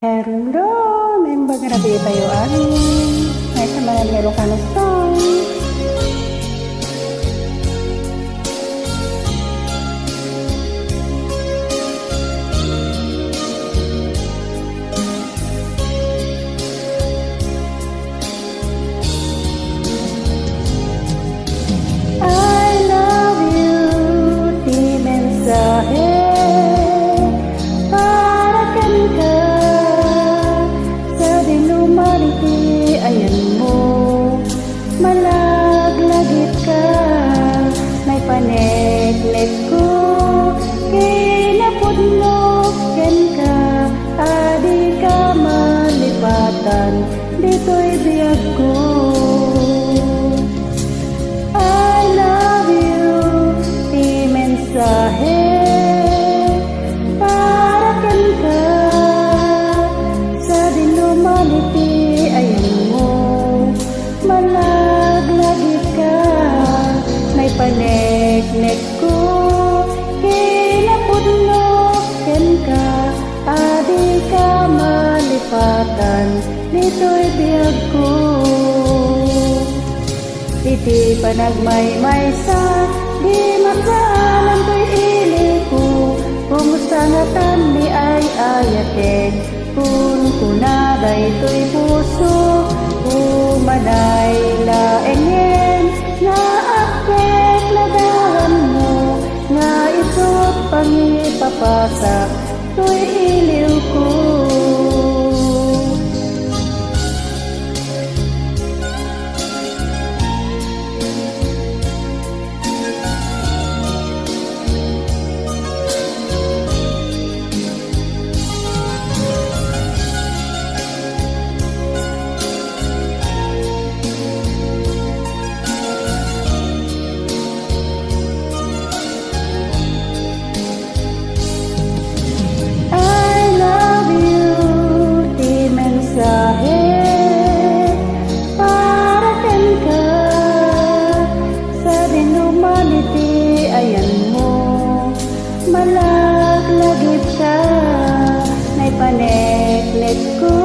Meron embaga na tayo amin. Ay sa mga meron ka na song. I love you, di mensahe. Ayan mo, malaglagit ka, may paneknek ko, kinapudlok yan ka, adi ka malipatan, dito'y biyag ko. I love you, di mensahe, para kan ka, sa dinumaliti, ayan malaglagit ka, may paneknek ko, kinapudlok yan ka, adi ka malipatan, dito'y biyag ko. Iti panagmaymay sa, di makaalam ko'y ili ko, kumusta nga tani ay ayatek, kun kunaday to'y puso, umanay laengen, nga akbet ladawan mo, nga isot pangipapasak, to'y iliw ko. Ayan mo, malaglagit ka, may paneknek ko,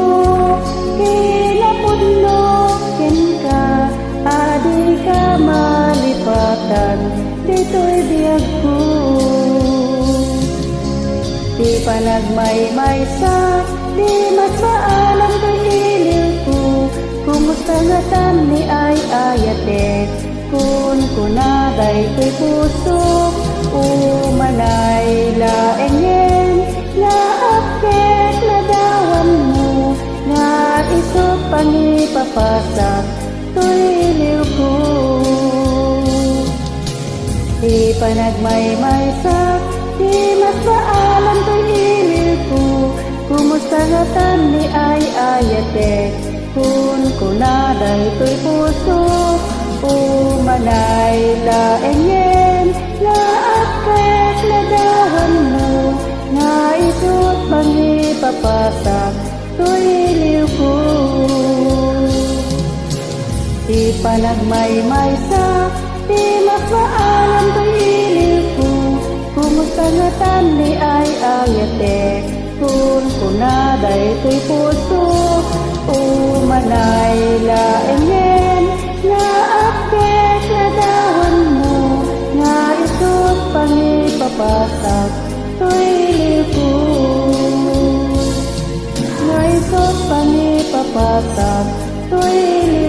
kinapudlok yan ka, adi ka malipatan, dito'y biyag ko. Di panagmaymay sa, di mas maalam ko'y iliw ko, kumusta nga tani ay ayatek, kun kunaday ko'y puso, umanay laengen, nga akbet ladawan mo, nga isot pangipapasak, to'y iliw ko. Di panagmaymay sa, di mas maalam ko'y iliw ko, kumusta nga tani ay ayatek, kun kunaday ko'y puso, umanay laengen, nga akbet ladawan mo, nga isot pangipapasak, to'y iliw ko. Di panagmaymay sa, di mas maalam ko'y iliw ko, kumusta nga tani ay ayatek, kun kunaday ko'y puso, umanay laengen, nga akbet ladawan mo, nga isot pangipapasak, to'y iliw ko. Nga isot pangipapasak, to'y iliw ko.